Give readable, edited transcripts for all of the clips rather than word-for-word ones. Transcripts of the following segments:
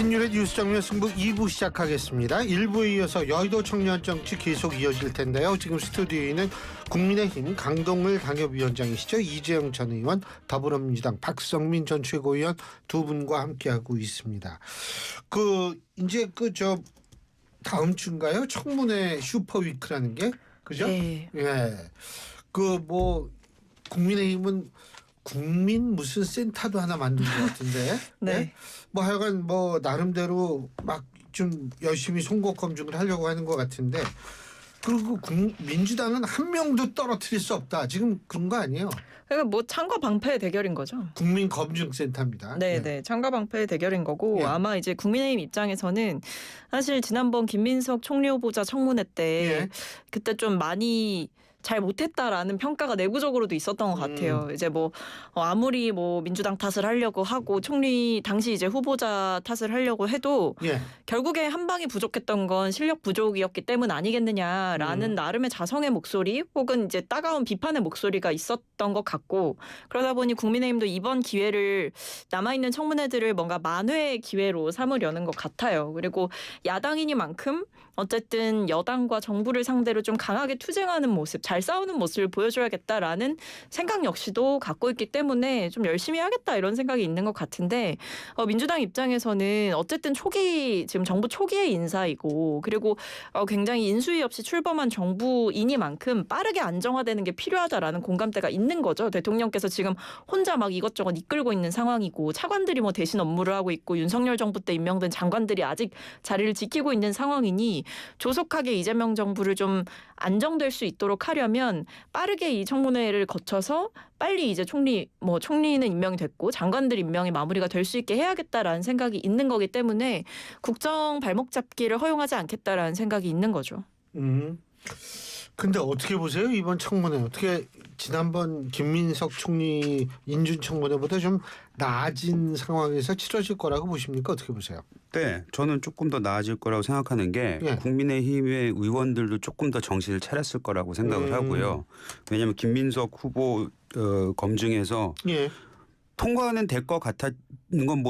신율의 뉴스 정면 승부 2부 시작하겠습니다. 1부에 이어서 여의도 청년 정치 계속 이어질 텐데요. 지금 스튜디오에는 국민의힘 강동을 당협위원장이시죠. 이재영 전 의원, 더불어민주당 박성민 전 최고위원 두 분과 함께하고 있습니다. 이제 다음 주인가요? 청문회 슈퍼위크라는 게 그죠? 네. 예. 국민의힘은 국민 무슨 센터도 하나 만든 것 같은데. 네. 네? 하여간 나름대로 막 좀 열심히 송곳 검증을 하려고 하는 것 같은데, 그리고 민주당은 한 명도 떨어뜨릴 수 없다. 지금 그런 거 아니에요? 그러니까 창과 방패의 대결인 거죠. 국민 검증센터입니다. 네. 창과 방패의 대결인 거고, 예. 아마 이제 국민의힘 입장에서는 사실 지난번 김민석 총리 후보자 청문회 때 예. 그때 좀 많이 잘 못했다라는 평가가 내부적으로도 있었던 것 같아요. 이제 아무리 민주당 탓을 하려고 하고 총리 당시 이제 후보자 탓을 하려고 해도 예. 결국에 한 방이 부족했던 건 실력 부족이었기 때문 아니겠느냐라는 나름의 자성의 목소리 혹은 이제 따가운 비판의 목소리가 있었던 것 같고, 그러다 보니 국민의힘도 이번 기회를 남아있는 청문회들을 뭔가 만회의 기회로 삼으려는 것 같아요. 그리고 야당이니만큼 어쨌든 여당과 정부를 상대로 좀 강하게 투쟁하는 모습, 잘 싸우는 모습을 보여줘야겠다라는 생각 역시도 갖고 있기 때문에 좀 열심히 하겠다 이런 생각이 있는 것 같은데, 민주당 입장에서는 어쨌든 지금 정부 초기의 인사이고, 그리고 굉장히 인수위 없이 출범한 정부이니만큼 빠르게 안정화되는 게 필요하다라는 공감대가 있는 거죠. 대통령께서 지금 혼자 막 이것저것 이끌고 있는 상황이고, 차관들이 대신 업무를 하고 있고, 윤석열 정부 때 임명된 장관들이 아직 자리를 지키고 있는 상황이니 조속하게 이재명 정부를 좀 안정될 수 있도록 하려면 빠르게 이 청문회를 거쳐서 빨리 이제 총리는 임명이 됐고 장관들 임명이 마무리가 될 수 있게 해야겠다라는 생각이 있는 거기 때문에 국정 발목 잡기를 허용하지 않겠다라는 생각이 있는 거죠. 근데 어떻게 보세요? 이번 청문회 어떻게 지난번 김민석 총리 인준 청문회보다 좀 나아진 상황에서 치러질 거라고 보십니까? 어떻게 보세요? 네, 저는 조금 더 나아질 거라고 생각하는 게 예. 국민의힘의 의원들도 조금 더 정신을 차렸을 거라고 생각을 하고요. 왜냐하면 김민석 후보 검증에서 예. 통과는 될 것 같았는 건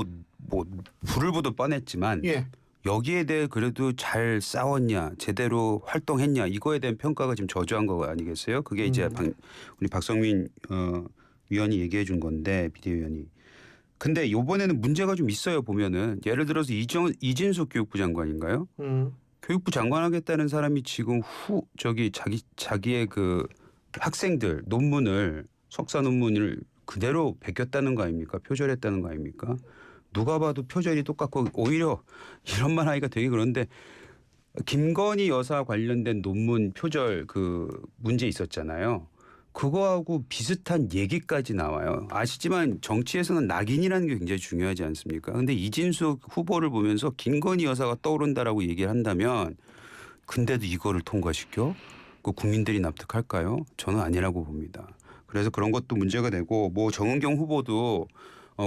불을 보듯 뻔했지만 예. 여기에 대해 그래도 잘 싸웠냐, 제대로 활동했냐, 이거에 대한 평가가 지금 저조한 거 아니겠어요? 그게 이제 우리 박성민 위원이 얘기해 준 건데, 비대위원이. 근데 이번에는 문제가 좀 있어요. 보면은 예를 들어서 이진숙 교육부 장관인가요? 교육부 장관 하겠다는 사람이 지금 자기의 그 학생들 석사 논문을 그대로 베꼈다는 거 아닙니까? 표절했다는 거 아닙니까? 누가 봐도 표절이 똑같고, 오히려 이런 말 하기가 되게 그런데 김건희 여사 관련된 논문 표절 문제 있었잖아요. 그거하고 비슷한 얘기까지 나와요. 아시지만 정치에서는 낙인이라는 게 굉장히 중요하지 않습니까? 근데 이진숙 후보를 보면서 김건희 여사가 떠오른다라고 얘기를 한다면, 근데도 이거를 통과시켜? 국민들이 납득할까요? 저는 아니라고 봅니다. 그래서 그런 것도 문제가 되고, 정은경 후보도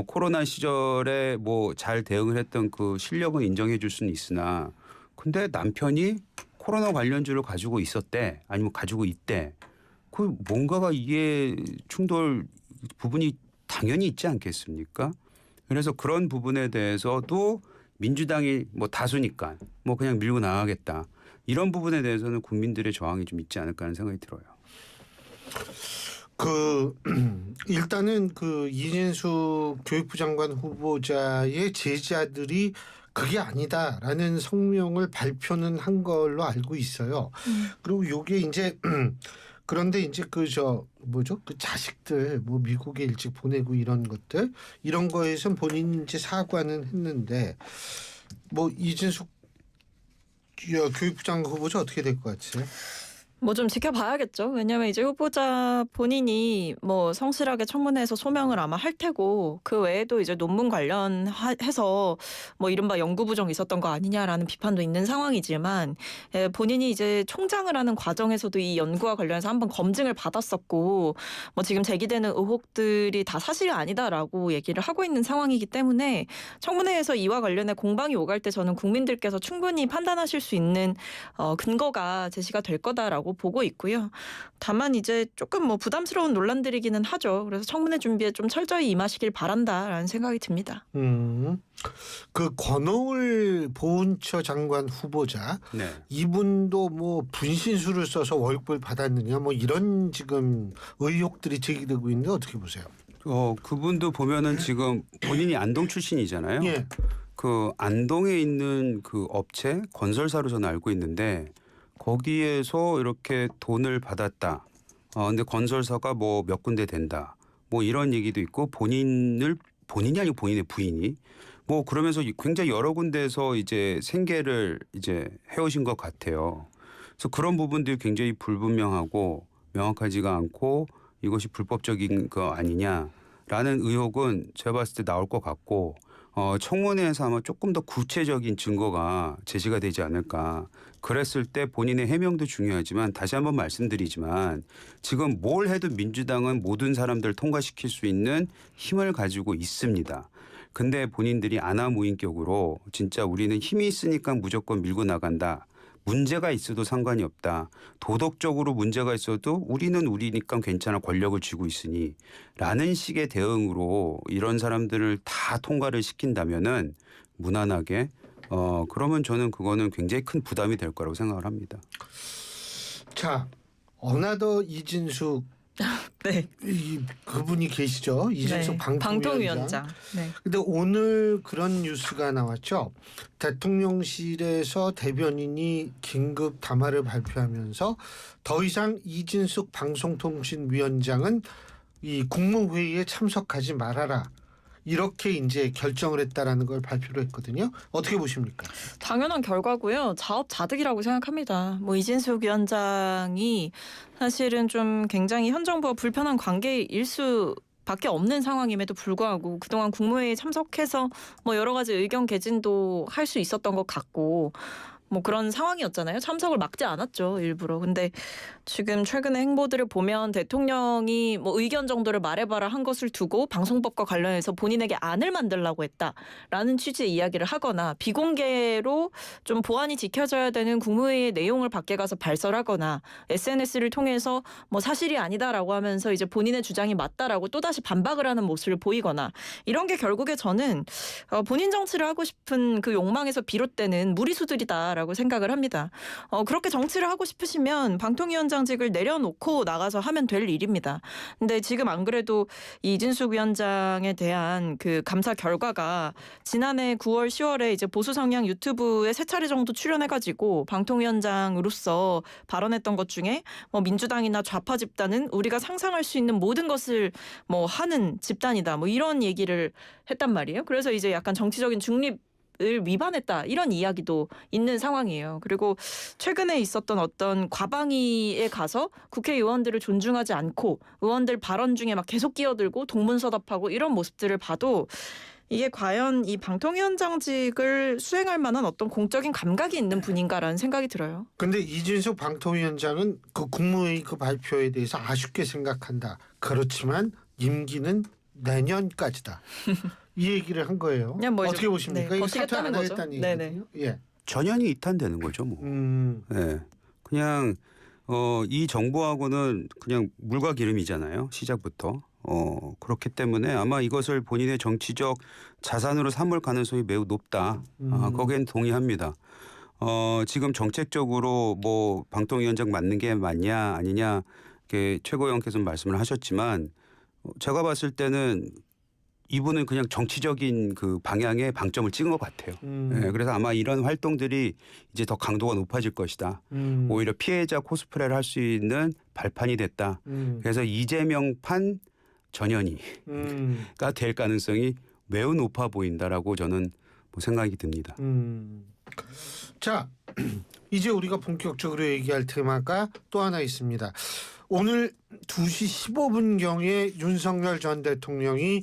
코로나 시절에 잘 대응을 했던 그 실력은 인정해 줄 수는 있으나, 근데 남편이 코로나 관련주를 가지고 있었대, 아니면 가지고 있대. 뭔가가 이게 충돌 부분이 당연히 있지 않겠습니까? 그래서 그런 부분에 대해서도 민주당이 다수니까 그냥 밀고 나가겠다. 이런 부분에 대해서는 국민들의 저항이 좀 있지 않을까 하는 생각이 들어요. 일단은 이진숙 교육부 장관 후보자의 제자들이 그게 아니다라는 성명을 발표는 한 걸로 알고 있어요. 그리고 요게 이제 그런데 이제 그 자식들 미국에 일찍 보내고 이런 것들, 이런 거에선 본인이 이제 사과는 했는데, 이진숙 교육부 장관 후보자 어떻게 될 것 같아요? 좀 지켜봐야겠죠. 왜냐하면 이제 후보자 본인이 성실하게 청문회에서 소명을 아마 할 테고, 그 외에도 이제 논문 관련해서 이른바 연구 부정 있었던 거 아니냐라는 비판도 있는 상황이지만, 본인이 이제 총장을 하는 과정에서도 이 연구와 관련해서 한번 검증을 받았었고, 지금 제기되는 의혹들이 다 사실이 아니다라고 얘기를 하고 있는 상황이기 때문에 청문회에서 이와 관련해 공방이 오갈 때 저는 국민들께서 충분히 판단하실 수 있는 근거가 제시가 될 거다라고 보고 있고요. 다만 이제 조금 뭐 부담스러운 논란들이기는 하죠. 그래서 청문회 준비에 좀 철저히 임하시길 바란다라는 생각이 듭니다. 그 권오을 보훈처 장관 후보자 네. 이분도 뭐 분신술을 써서 월급을 받았느냐 뭐 이런 지금 의혹들이 제기되고 있는데 어떻게 보세요? 그분도 보면은 지금 본인이 안동 출신이잖아요. 예. 그 안동에 있는 그 업체 건설사로 저는 알고 있는데 거기에서 이렇게 돈을 받았다. 근데 건설사가 뭐 몇 군데 된다. 뭐 이런 얘기도 있고 본인이 아니고 본인의 부인이 뭐 그러면서 굉장히 여러 군데에서 이제 생계를 이제 해오신 것 같아요. 그래서 그런 부분들이 굉장히 불분명하고 명확하지가 않고 이것이 불법적인 거 아니냐라는 의혹은 제가 봤을 때 나올 것 같고 청문회에서 아마 조금 더 구체적인 증거가 제시가 되지 않을까. 그랬을 때 본인의 해명도 중요하지만 다시 한번 말씀드리지만 지금 뭘 해도 민주당은 모든 사람들을 통과시킬 수 있는 힘을 가지고 있습니다. 근데 본인들이 아나무인격으로 진짜 우리는 힘이 있으니까 무조건 밀고 나간다. 문제가 있어도 상관이 없다. 도덕적으로 문제가 있어도 우리는 우리니까 괜찮아 권력을 쥐고 있으니 라는 식의 대응으로 이런 사람들을 다 통과를 시킨다면은 무난하게 그러면 저는 그거는 굉장히 큰 부담이 될 거라고 생각을 합니다. 자, 어나더 이진숙 네. 그분이 계시죠? 이진숙 네. 방통위원장. 네. 근데 오늘 그런 뉴스가 나왔죠. 대통령실에서 대변인이 긴급 담화를 발표하면서 더 이상 이진숙 방송통신위원장은 이 국무회의에 참석하지 말아라. 이렇게 이제 결정을 했다라는 걸 발표를 했거든요. 어떻게 보십니까? 당연한 결과고요. 자업자득이라고 생각합니다. 뭐 이진숙 위원장이 사실은 좀 굉장히 현 정부와 불편한 관계일 수밖에 없는 상황임에도 불구하고 그동안 국무회의에 참석해서 뭐 여러 가지 의견 개진도 할 수 있었던 것 같고 뭐 그런 상황이었잖아요. 참석을 막지 않았죠, 일부러. 근데 지금 최근의 행보들을 보면 대통령이 뭐 의견 정도를 말해봐라 한 것을 두고 방송법과 관련해서 본인에게 안을 만들라고 했다라는 취지의 이야기를 하거나 비공개로 좀 보안이 지켜져야 되는 국무회의의 내용을 밖에 가서 발설하거나 SNS를 통해서 뭐 사실이 아니다라고 하면서 이제 본인의 주장이 맞다라고 또다시 반박을 하는 모습을 보이거나 이런 게 결국에 저는 본인 정치를 하고 싶은 그 욕망에서 비롯되는 무리수들이다라고 생각을 합니다. 그렇게 정치를 하고 싶으시면 방통위원장직을 내려놓고 나가서 하면 될 일입니다. 근데 지금 안 그래도 이진숙 위원장에 대한 그 감사 결과가 지난해 9월, 10월에 이제 보수 성향 유튜브에 3차례 정도 출연해가지고 방통위원장으로서 발언했던 것 중에 뭐 민주당이나 좌파 집단은 우리가 상상할 수 있는 모든 것을 뭐 하는 집단이다. 뭐 이런 얘기를 했단 말이에요. 그래서 이제 약간 정치적인 중립 을 위반했다 이런 이야기도 있는 상황이에요. 그리고 최근에 있었던 어떤 과방위에 가서 국회의원들을 존중하지 않고 의원들 발언 중에 막 계속 끼어들고 동문서답하고 이런 모습들을 봐도 이게 과연 이 방통위원장직을 수행할 만한 어떤 공적인 감각이 있는 분인가라는 생각이 들어요. 근데 이진숙 방통위원장은 그 국무회의 그 발표에 대해서 아쉽게 생각한다. 그렇지만 임기는 내년까지다. 이 얘기를 한 거예요. 뭐 어떻게 보십니까? 네, 이거 사퇴 안 버티겠다는 거죠. 하겠다는 네네. 얘기거든요. 예. 전현이 이탄되는 거죠, 뭐. 네. 그냥 이 정부하고는 그냥 물과 기름이잖아요. 시작부터. 그렇기 때문에 아마 이것을 본인의 정치적 자산으로 삼을 가능성이 매우 높다. 거기엔 동의합니다. 지금 정책적으로 뭐 방통위원장 맞는 게 맞냐 아니냐 이렇게 최고위원께서 말씀을 하셨지만 제가 봤을 때는 이분은 그냥 정치적인 그 방향에 방점을 찍은 것 같아요. 네, 그래서 아마 이런 활동들이 이제 더 강도가 높아질 것이다. 오히려 피해자 코스프레를 할 수 있는 발판이 됐다. 그래서 이재명판 전현희가 될 가능성이 매우 높아 보인다라고 저는 뭐 생각이 듭니다. 자, 이제 우리가 본격적으로 얘기할 테마가 또 하나 있습니다. 오늘 2시 15분경에 윤석열 전 대통령이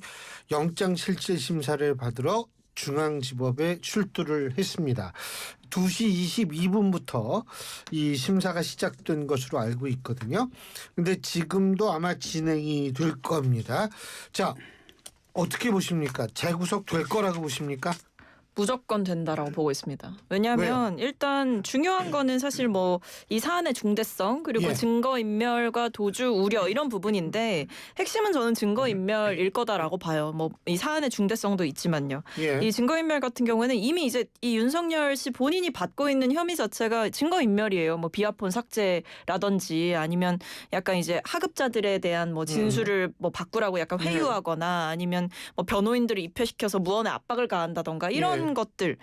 영장실질심사를 받으러 중앙지법에 출두를 했습니다. 2시 22분부터 이 심사가 시작된 것으로 알고 있거든요. 근데 지금도 아마 진행이 될 겁니다. 자, 어떻게 보십니까? 재구속 될 거라고 보십니까? 무조건 된다라고 보고 있습니다. 왜냐하면 일단 중요한 거는 사실 뭐 이 사안의 중대성 그리고 예. 증거인멸과 도주 우려 이런 부분인데 핵심은 저는 증거인멸일 거다라고 봐요. 뭐 이 사안의 중대성도 있지만요. 예. 이 증거인멸 같은 경우에는 이미 이제 이 윤석열 씨 본인이 받고 있는 혐의 자체가 증거인멸이에요. 뭐 비화폰 삭제라든지 아니면 약간 이제 하급자들에 대한 뭐 진술을 뭐 바꾸라고 약간 회유하거나 아니면 뭐 변호인들을 입회시켜서 무언의 압박을 가한다던가 이런 것들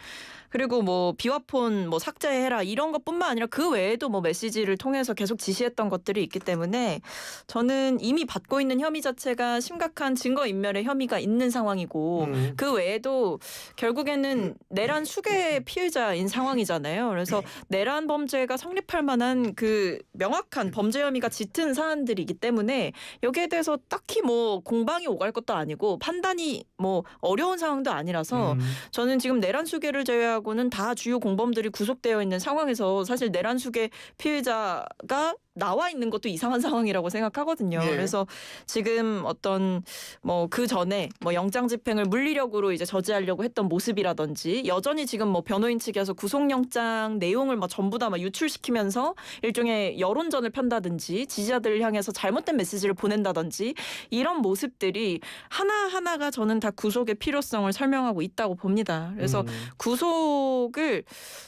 그리고 뭐 비화폰 뭐 삭제해라 이런 것뿐만 아니라 그 외에도 뭐 메시지를 통해서 계속 지시했던 것들이 있기 때문에 저는 이미 받고 있는 혐의 자체가 심각한 증거인멸의 혐의가 있는 상황이고 그 외에도 결국에는 내란 수괴 피해자인 상황이잖아요. 그래서 내란 범죄가 성립할 만한 그 명확한 범죄 혐의가 짙은 사안들이기 때문에 여기에 대해서 딱히 뭐 공방이 오갈 것도 아니고 판단이 뭐 어려운 상황도 아니라서 저는 지금 내란 수괴를 제외하고는 다 주요 공범들이 구속되어 있는 상황에서 사실 내란 수괴 피해자가 나와 있는 것도 이상한 상황이라고 생각하거든요. 예. 그래서 지금 어떤 뭐 그 전에 뭐 영장 집행을 물리력으로 이제 저지하려고 했던 모습이라든지 여전히 지금 뭐 변호인 측에서 구속영장 내용을 막 전부 다 막 유출시키면서 일종의 여론전을 편다든지 지지자들을 향해서 잘못된 메시지를 보낸다든지 이런 모습들이 하나하나가 저는 다 구속의 필요성을 설명하고 있다고 봅니다. 그래서 구속을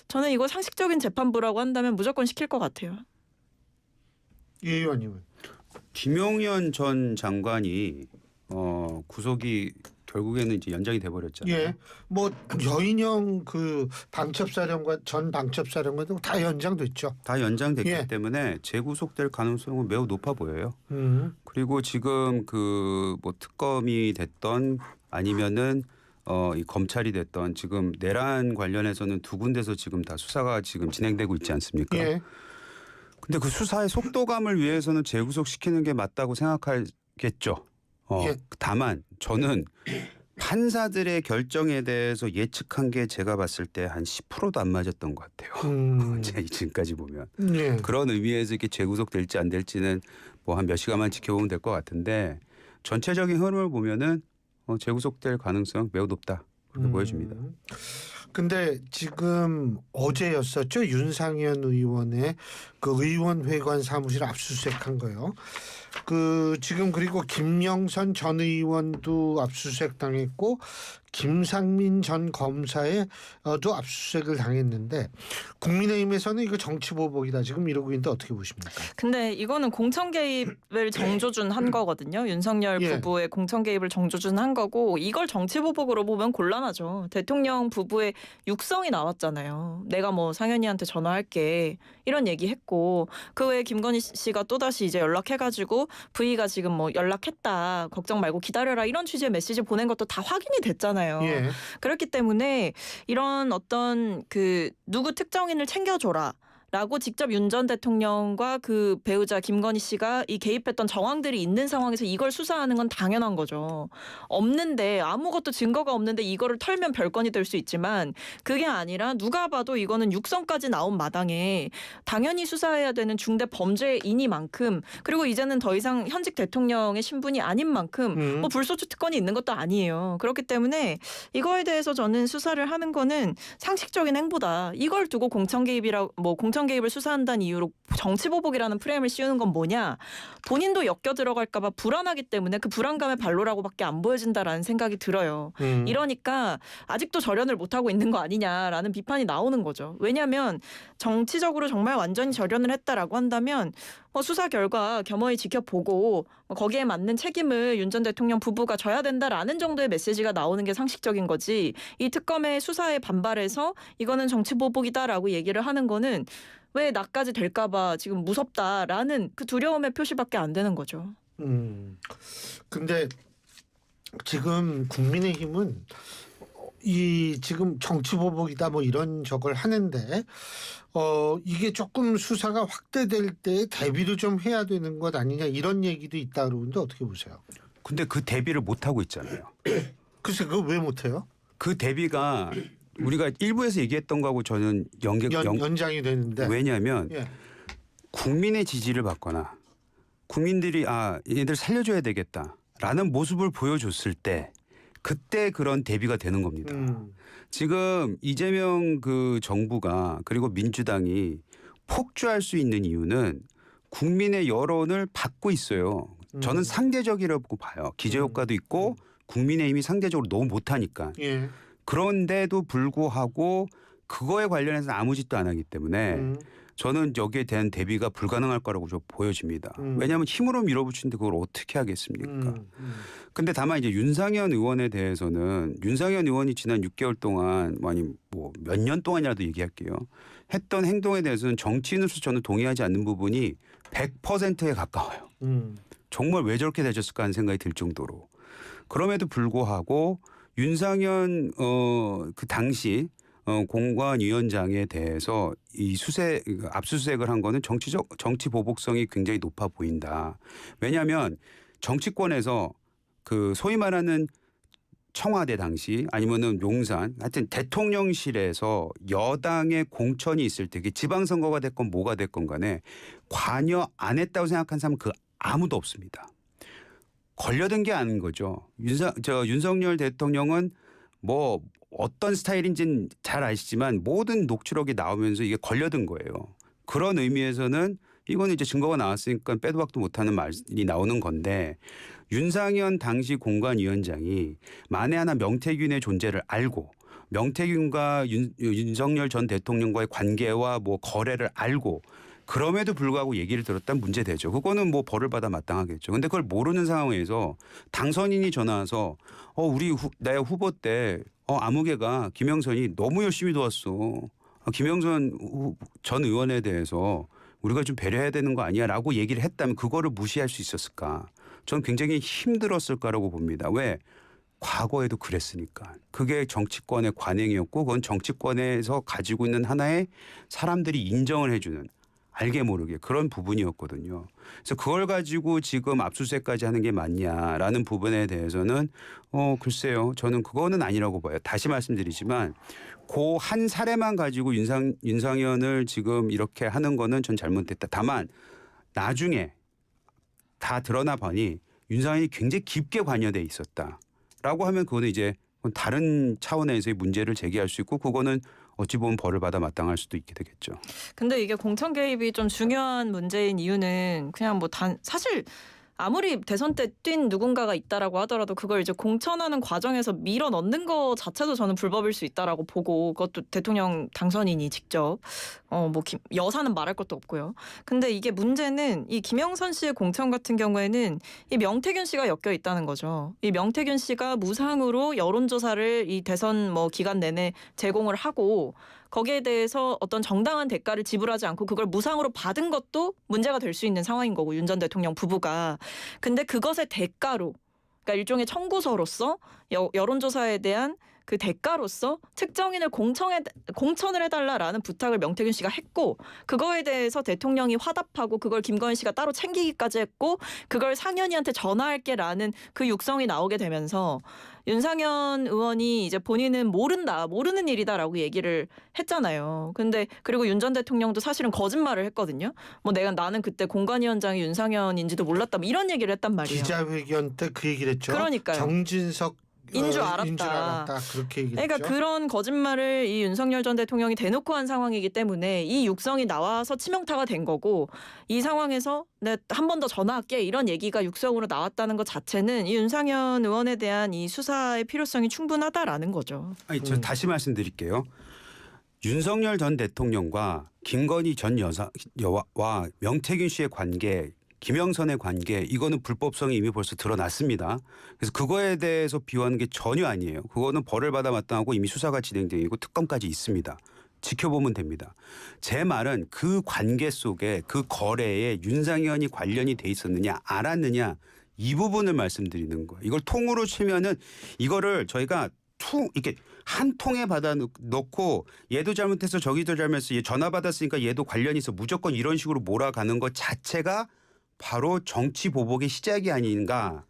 저는 이거 상식적인 재판부라고 한다면 무조건 시킬 것 같아요. 이 의원님은 김용현 전 장관이 구속이 결국에는 이제 연장이 돼 버렸잖아요. 예, 뭐 여인영 그 방첩사령관 전 방첩사령관도 다 연장됐죠. 다 연장됐기 예. 때문에 재구속될 가능성은 매우 높아 보여요. 그리고 지금 그 뭐 특검이 됐던 아니면은 이 검찰이 됐던 지금 내란 관련해서는 두 군데서 지금 다 수사가 지금 진행되고 있지 않습니까? 예. 근데 그 수사의 속도감을 위해서는 재구속시키는 게 맞다고 생각하겠죠. 예. 다만 저는 판사들의 결정에 대해서 예측한 게 제가 봤을 때 한 10%도 안 맞았던 것 같아요. 제가 지금까지 보면. 예. 그런 의미에서 이게 재구속될지 안 될지는 뭐 한 몇 시간만 지켜보면 될 것 같은데 전체적인 흐름을 보면은 재구속될 가능성 매우 높다. 그렇게 보여집니다. 근데 지금 어제였었죠. 윤상현 의원의 그 의원회관 사무실 압수수색한 거요. 그 지금 그리고 김영선 전 의원도 압수수색 당했고 김상민 전 검사에도 압수수색을 당했는데 국민의힘에서는 이거 정치보복이다 지금 이러고 있는데 어떻게 보십니까? 근데 이거는 공천 개입을 정조준한 거거든요. 윤석열 예. 부부의 공천 개입을 정조준한 거고 이걸 정치보복으로 보면 곤란하죠. 대통령 부부의 육성이 나왔잖아요. 내가 뭐 상현이한테 전화할게 이런 얘기했고 그 외에 김건희 씨가 또다시 이제 연락해가지고 부이가 지금 뭐 연락했다 걱정 말고 기다려라 이런 취지의 메시지 보낸 것도 다 확인이 됐잖아요. 예. 그렇기 때문에 이런 어떤 그 누구 특정인을 챙겨줘라. 라고 직접 윤 전 대통령과 그 배우자 김건희 씨가 이 개입했던 정황들이 있는 상황에서 이걸 수사하는 건 당연한 거죠. 없는데 아무것도 증거가 없는데 이거를 털면 별건이 될 수 있지만 그게 아니라 누가 봐도 이거는 육성까지 나온 마당에 당연히 수사해야 되는 중대 범죄이니만큼 그리고 이제는 더 이상 현직 대통령의 신분이 아닌 만큼 뭐 불소추 특권이 있는 것도 아니에요. 그렇기 때문에 이거에 대해서 저는 수사를 하는 거는 상식적인 행보다. 이걸 두고 공천 개입을 수사한다는 이유로 정치보복이라는 프레임을 씌우는 건 뭐냐. 본인도 엮여 들어갈까 봐 불안하기 때문에 그 불안감의 발로라고밖에 안 보여진다라는 생각이 들어요. 이러니까 아직도 절연을 못하고 있는 거 아니냐라는 비판이 나오는 거죠. 왜냐하면 정치적으로 정말 완전히 절연을 했다라고 한다면 뭐 수사 결과 겸허히 지켜보고 거기에 맞는 책임을 윤 전 대통령 부부가 져야 된다라는 정도의 메시지가 나오는 게 상식적인 거지. 이 특검의 수사에 반발해서 이거는 정치보복이다라고 얘기를 하는 거는 왜 나까지 될까 봐 지금 무섭다라는 그 두려움의 표시밖에 안 되는 거죠. 근데 지금 국민의힘은 이 지금 정치보복이다 뭐 이런 적을 하는데 이게 조금 수사가 확대될 때 대비를 좀 해야 되는 것 아니냐 이런 얘기도 있다 그러는데 어떻게 보세요? 근데 그 대비를 못 하고 있잖아요. 글쎄 그거 왜 못해요? 그 대비가 우리가 일부에서 얘기했던 거하고 저는 연장이 되는데 왜냐하면 예. 국민의 지지를 받거나 국민들이 얘들 살려줘야 되겠다라는 모습을 보여줬을 때 그때 그런 대비가 되는 겁니다. 음. 지금 이재명 그 정부가 그리고 민주당이 폭주할 수 있는 이유는 국민의 여론을 받고 있어요. 저는 상대적이라고 봐요. 기저효과도 있고 국민의힘이 상대적으로 너무 못하니까. 예. 그런데도 불구하고 그거에 관련해서 아무 짓도 안 하기 때문에 저는 여기에 대한 대비가 불가능할 거라고 좀 보여집니다. 왜냐하면 힘으로 밀어붙이는데 그걸 어떻게 하겠습니까? 근데 다만 이제 윤상현 의원에 대해서는 윤상현 의원이 지난 6개월 동안 아니 뭐 몇 년 동안이라도 얘기할게요. 했던 행동에 대해서는 정치인으로서 저는 동의하지 않는 부분이 100%에 가까워요. 정말 왜 저렇게 되셨을까 하는 생각이 들 정도로. 그럼에도 불구하고 윤상현 그 당시 공관위원장에 대해서 이 압수수색을 한 거는 정치 보복성이 굉장히 높아 보인다. 왜냐하면 정치권에서 그 소위 말하는 청와대 당시 아니면은 용산 하여튼 대통령실에서 여당의 공천이 있을 때 그게 지방선거가 됐건 뭐가 됐건 간에 관여 안 했다고 생각한 사람은 그 아무도 없습니다. 걸려든 게 아닌 거죠. 윤석열 대통령은 뭐 어떤 스타일인지는 잘 아시지만 모든 녹취록이 나오면서 이게 걸려든 거예요. 그런 의미에서는 이거는 이제 증거가 나왔으니까 빼도 박도 못하는 말이 나오는 건데 윤상현 당시 공관위원장이 만에 하나 명태균의 존재를 알고 명태균과 윤석열 전 대통령과의 관계와 뭐 거래를 알고 그럼에도 불구하고 얘기를 들었다면 문제되죠. 그거는 뭐 벌을 받아 마땅하겠죠. 근데 그걸 모르는 상황에서 당선인이 전화 와서 내 후보 때 아무개가 김영선이 너무 열심히 도왔어. 김영선 전 의원에 대해서 우리가 좀 배려해야 되는 거 아니야 라고 얘기를 했다면 그거를 무시할 수 있었을까. 저는 굉장히 힘들었을 거라고 봅니다. 왜? 과거에도 그랬으니까. 그게 정치권의 관행이었고 그건 정치권에서 가지고 있는 하나의 사람들이 인정을 해주는 알게 모르게 그런 부분이었거든요. 그래서 그걸 가지고 지금 압수수색까지 하는 게 맞냐라는 부분에 대해서는 글쎄요. 저는 그거는 아니라고 봐요. 다시 말씀드리지만 그 한 사례만 가지고 윤상현을 지금 이렇게 하는 거는 전 잘못됐다. 다만 나중에 다 드러나 보니 윤상현이 굉장히 깊게 관여돼 있었다라고 하면 그거는 이제 다른 차원에서의 문제를 제기할 수 있고 그거는 어찌 보면 벌을 받아 마땅할 수도 있게 되겠죠. 근데 이게 공천 개입이 좀 중요한 문제인 이유는 그냥 뭐 사실 아무리 대선 때 뛴 누군가가 있다라고 하더라도 그걸 이제 공천하는 과정에서 밀어 넣는 거 자체도 저는 불법일 수 있다라고 보고 그것도 대통령 당선인이 직접 여사는 말할 것도 없고요. 근데 이게 문제는 이 김영선 씨의 공천 같은 경우에는 이 명태균 씨가 엮여 있다는 거죠. 이 명태균 씨가 무상으로 여론조사를 이 대선 기간 내내 제공을 하고 거기에 대해서 어떤 정당한 대가를 지불하지 않고 그걸 무상으로 받은 것도 문제가 될 수 있는 상황인 거고 윤 전 대통령 부부가. 근데 그것의 대가로 그러니까 일종의 청구서로서 여론조사에 대한 그 대가로서 특정인을 공천을 해달라라는 부탁을 명태균 씨가 했고 그거에 대해서 대통령이 화답하고 그걸 김건희 씨가 따로 챙기기까지 했고 그걸 상현이한테 전화할게라는 그 육성이 나오게 되면서 윤상현 의원이 이제 본인은 모르는 일이다라고 얘기를 했잖아요. 근데 그리고 윤 전 대통령도 사실은 거짓말을 했거든요. 나는 그때 공관위원장이 윤상현인지도 몰랐다 이런 얘기를 했단 말이에요. 기자회견 때 그 얘기를 했죠. 그러니까요. 정진석 인줄 알았다. 그렇게 얘기했죠. 그러니까 그런 거짓말을 이 윤석열 전 대통령이 대놓고 한 상황이기 때문에 이 육성이 나와서 치명타가 된 거고 이 상황에서 내가 한 번 더 전화할게 이런 얘기가 육성으로 나왔다는 것 자체는 이 윤상현 의원에 대한 이 수사의 필요성이 충분하다라는 거죠. 저 다시 말씀드릴게요. 윤석열 전 대통령과 김건희 전 여사와 명태균 씨의 관계 김영선의 관계 이거는 불법성이 이미 벌써 드러났습니다. 그래서 그거에 대해서 비호하는 게 전혀 아니에요. 그거는 벌을 받아 마땅하고 이미 수사가 진행 중이고 특검까지 있습니다. 지켜보면 됩니다. 제 말은 그 관계 속에 그 거래에 윤상현이 관련이 돼 있었느냐 알았느냐 이 부분을 말씀드리는 거예요. 이걸 통으로 치면은 이거를 저희가 이렇게 한 통에 받아 놓고 얘도 잘못해서 저기도 잘못해서 얘 전화 받았으니까 얘도 관련이 있어 무조건 이런 식으로 몰아가는 것 자체가 바로 정치 보복의 시작이 아닌가라는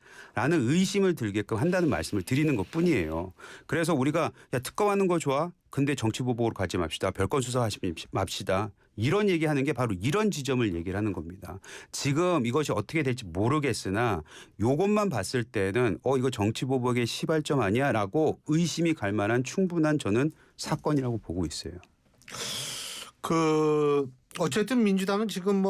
의심을 들게끔 한다는 말씀을 드리는 것뿐이에요. 그래서 우리가 야 특검하는 거 좋아? 근데 정치 보복으로 가지 맙시다. 별건 수사하지 맙시다. 이런 얘기하는 게 바로 이런 지점을 얘기를 하는 겁니다. 지금 이것이 어떻게 될지 모르겠으나 요것만 봤을 때는 이거 정치 보복의 시발점 아니야라고 의심이 갈 만한 충분한 저는 사건이라고 보고 있어요. 어쨌든 민주당은 지금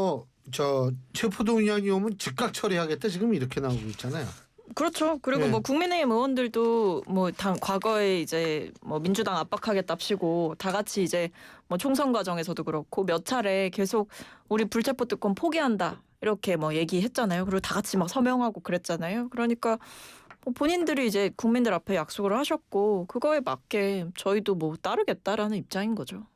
체포동의안이 오면 즉각 처리하겠다 지금 이렇게 나오고 있잖아요. 그렇죠. 그리고 네. 국민의힘 의원들도 과거에 이제 민주당 압박하겠답시고 다 같이 이제 총선 과정에서도 그렇고 몇 차례 계속 우리 불체포 특권 포기한다 이렇게 얘기했잖아요. 그리고 다 같이 서명하고 그랬잖아요. 그러니까 본인들이 이제 국민들 앞에 약속을 하셨고 그거에 맞게 저희도 따르겠다라는 입장인 거죠.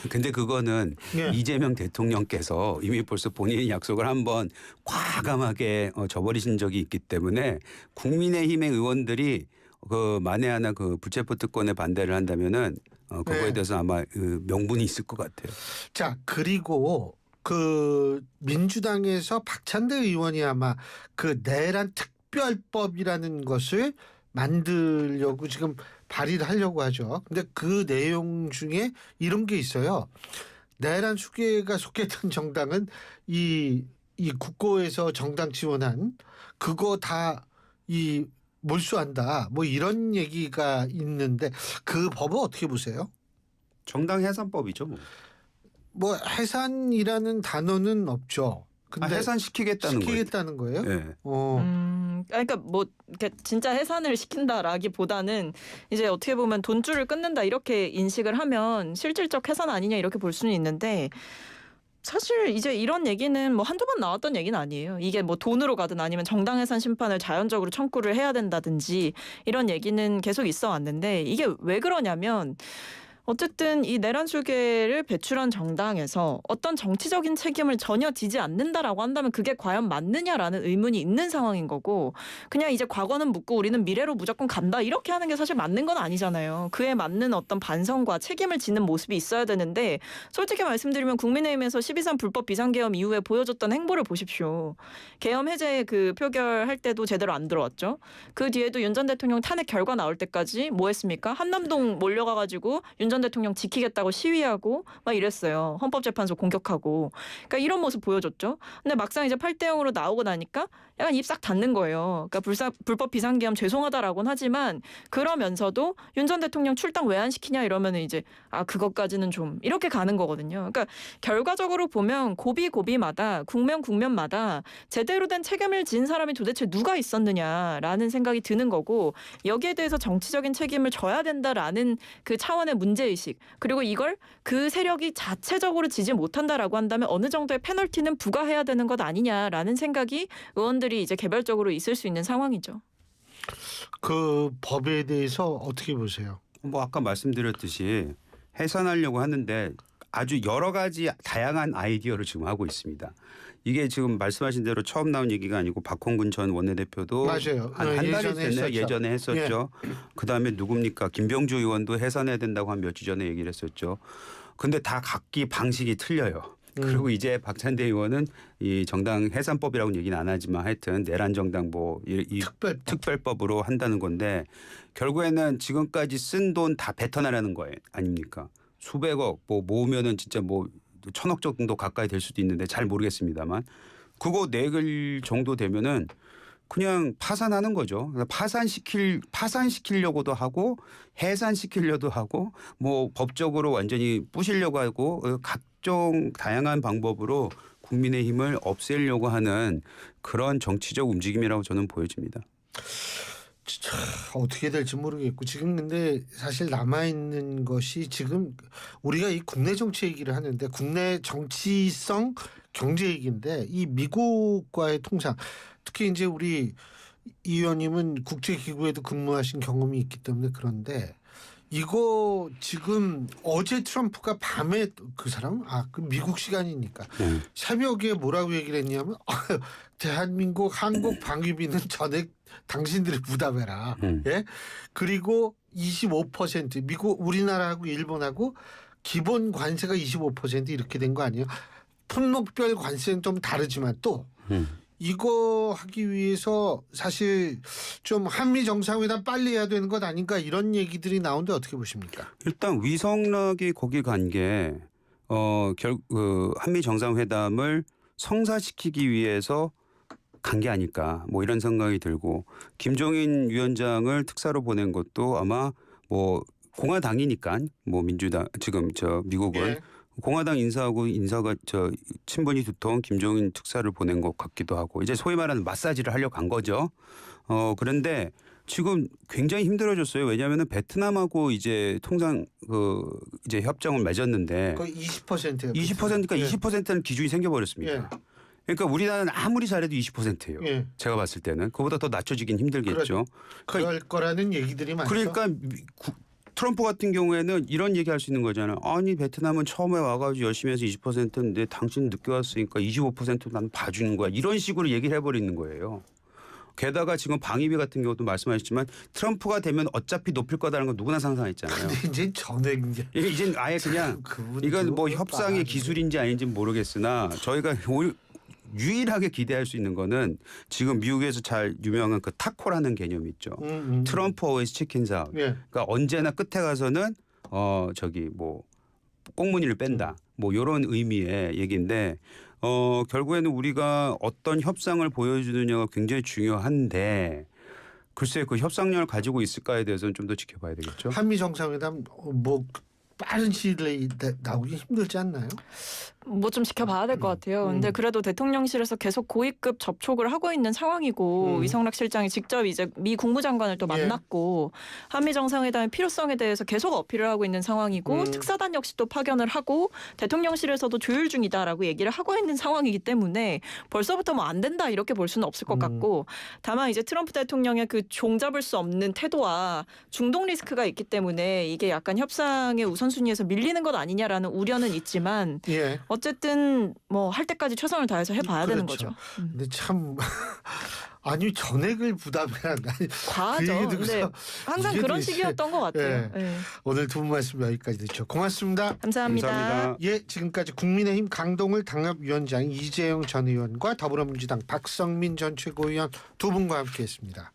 근데 그거는 예. 이재명 대통령께서 이미 벌써 본인의 약속을 한번 과감하게 저버리신 적이 있기 때문에 국민의힘의 의원들이 만에 하나 불체포 특권에 반대를 한다면은 그거에 네. 대해서 아마 명분이 있을 것 같아요. 자, 그리고 민주당에서 박찬대 의원이 아마 내란 특별법이라는 것을 만들려고 지금 발의를 하려고 하죠. 근데 그 내용 중에 이런 게 있어요. 내란 수계가 속했던 정당은 이 국고에서 정당 지원한 그거 다 몰수한다. 이런 얘기가 있는데 그 법은 어떻게 보세요? 정당 해산법이죠. 해산이라는 단어는 없죠. 근데 해산시키겠다는 거예요? 네. 그러니까 이렇게 진짜 해산을 시킨다라기보다는 이제 어떻게 보면 돈줄을 끊는다 이렇게 인식을 하면 실질적 해산 아니냐 이렇게 볼 수는 있는데 사실 이제 이런 얘기는 한두 번 나왔던 얘기는 아니에요. 이게 돈으로 가든 아니면 정당 해산 심판을 자연적으로 청구를 해야 된다든지 이런 얘기는 계속 있어 왔는데 이게 왜 그러냐면 어쨌든 이 내란 수계를 배출한 정당에서 어떤 정치적인 책임을 전혀 지지 않는다라고 한다면 그게 과연 맞느냐라는 의문이 있는 상황인 거고 그냥 이제 과거는 묻고 우리는 미래로 무조건 간다 이렇게 하는 게 사실 맞는 건 아니잖아요. 그에 맞는 어떤 반성과 책임을 지는 모습이 있어야 되는데 솔직히 말씀드리면 국민의힘에서 12.3 불법 비상계엄 이후에 보여줬던 행보를 보십시오. 계엄 해제 표결할 때도 제대로 안 들어왔죠. 그 뒤에도 윤 전 대통령 탄핵 결과 나올 때까지 뭐 했습니까? 한남동 몰려가가지고 윤 전 대통령 지키겠다고 시위하고 막 이랬어요. 헌법재판소 공격하고. 그러니까 이런 모습 보여줬죠. 근데 막상 이제 8대0으로 나오고 나니까 약간 입 싹 닫는 거예요. 그러니까 불법 비상계엄 죄송하다라고는 하지만 그러면서도 윤 전 대통령 출당 왜 안 시키냐 이러면은 이제 그것까지는 좀 이렇게 가는 거거든요. 그러니까 결과적으로 보면 고비마다 국면마다 제대로 된 책임을 진 사람이 도대체 누가 있었느냐라는 생각이 드는 거고 여기에 대해서 정치적인 책임을 져야 된다라는 그 차원의 문제의식 그리고 이걸 그 세력이 자체적으로 지지 못한다라고 한다면 어느 정도의 페널티는 부과해야 되는 것 아니냐라는 생각이 의원들이 이제 개별적으로 있을 수 있는 상황이죠. 그 법에 대해서 어떻게 보세요? 아까 말씀드렸듯이 해산하려고 하는데 아주 여러 가지 다양한 아이디어를 지금 하고 있습니다. 이게 지금 말씀하신 대로 처음 나온 얘기가 아니고 박홍근 전 원내대표도 맞아요. 한 달이 됐네 예전에 했었죠. 예. 그다음에 누굽니까? 김병주 의원도 해산해야 된다고 한 몇 주 전에 얘기를 했었죠. 근데 다 각기 방식이 틀려요. 그리고 이제 박찬대 의원은 이 정당 해산법이라고는 얘기는 안 하지만 하여튼 내란 정당 이 특별법으로 한다는 건데 결국에는 지금까지 쓴 돈 다 뱉어나라는 거예요. 아닙니까? 수백억 모으면은 진짜 1,000억 정도 가까이 될 수도 있는데 잘 모르겠습니다만 그거 내길 정도 되면은 그냥 파산하는 거죠. 파산시키려고도 하고 해산시키려도 하고 법적으로 완전히 부시려고 하고 각종 다양한 방법으로 국민의힘을 없애려고 하는 그런 정치적 움직임이라고 저는 보여집니다. 어떻게 될지 모르겠고 지금 근데 사실 남아있는 것이 지금 우리가 이 국내 정치 얘기를 하는데 국내 정치성 경제 얘기인데 이 미국과의 통상 특히 이제 우리 이 의원님은 국제기구에도 근무하신 경험이 있기 때문에 그런데 이거 지금 어제 트럼프가 밤에 그 사람 그 미국 시간이니까 새벽에 뭐라고 얘기를 했냐면 대한민국 한국 방위비는 전액 당신들이 부담해라. 예? 그리고 25% 미국 우리나라하고 일본하고 기본 관세가 25% 이렇게 된 거 아니에요? 품목별 관세는 좀 다르지만 또 이거 하기 위해서 사실 좀 한미 정상회담 빨리 해야 되는 것 아닌가 이런 얘기들이 나오는데 어떻게 보십니까? 일단 위성락이 거기 간 게 한미 정상회담을 성사시키기 위해서 간 게 아닐까 뭐 이런 생각이 들고 김종인 위원장을 특사로 보낸 것도 아마 뭐 공화당이니까 뭐 민주당 지금 저 미국은 예. 공화당 인사가 저 친분이 두터운 김종인 특사를 보낸 것 같기도 하고 이제 소위 말하는 마사지를 하려고 간 거죠. 그런데 지금 굉장히 힘들어졌어요. 왜냐하면은 베트남하고 이제 통상 이제 협정을 맺었는데 거의 20%예요. 20%니까 예. 20%는 기준이 생겨버렸습니다. 예. 그러니까 우리나라는 아무리 잘해도 20%예요. 예. 제가 봤을 때는 그보다 더 낮춰지긴 힘들겠죠. 그럴 거라는 얘기들이 많죠. 그러니까 트럼프 같은 경우에는 이런 얘기할 수 있는 거잖아요. 아니 베트남은 처음에 와가지고 열심히 해서 20%인데 당신 늦게 왔으니까 25% 난 봐주는 거야. 이런 식으로 얘기를 해버리는 거예요. 게다가 지금 방위비 같은 경우도 말씀하셨지만 트럼프가 되면 어차피 높일 거다라는 건 누구나 상상했잖아요. 근데 이제 전액 이제 아예 그냥 이건 뭐 협상의 기술인지 아닌지 모르겠으나 저희가 유일하게 기대할 수 있는 거는 지금 미국에서 잘 유명한 그 타코라는 개념이 있죠. 트럼프 OS 치킨 사업. 예. 그러니까 언제나 끝에 가서는 저기 뭐 꽁무니를 뺀다. 뭐 이런 의미의 얘기인데 결국에는 우리가 어떤 협상을 보여주느냐가 굉장히 중요한데 글쎄 그 협상력을 가지고 있을까에 대해서는 좀 더 지켜봐야 되겠죠. 한미 정상회담 뭐 빠른 시일 내에 나오기 힘들지 않나요? 뭐 좀 지켜봐야 될 것 같아요. 근데 그래도 대통령실에서 계속 고위급 접촉을 하고 있는 상황이고 위성락 실장이 직접 이제 미 국무장관을 또 예. 만났고 한미 정상회담의 필요성에 대해서 계속 어필을 하고 있는 상황이고 특사단 역시 또 파견을 하고 대통령실에서도 조율 중이다라고 얘기를 하고 있는 상황이기 때문에 벌써부터 뭐 안 된다 이렇게 볼 수는 없을 것 같고 다만 이제 트럼프 대통령의 그 종잡을 수 없는 태도와 중동 리스크가 있기 때문에 이게 약간 협상의 우선순위에서 밀리는 것 아니냐라는 우려는 있지만 예. 어쨌든 뭐 할 때까지 최선을 다해서 해봐야 되는 그렇죠. 거죠. 근데 참 아니 전액을 부담해야 과하죠. 근데 항상 이게 그런 도대체- 시기였던 것 같아요. 예. 예. 오늘 두 분 말씀 여기까지 듣죠. 고맙습니다. 감사합니다. 감사합니다. 예, 지금까지 국민의힘 강동을 당협위원장 이재용 전 의원과 더불어민주당 박성민 전 최고위원 두 분과 함께했습니다.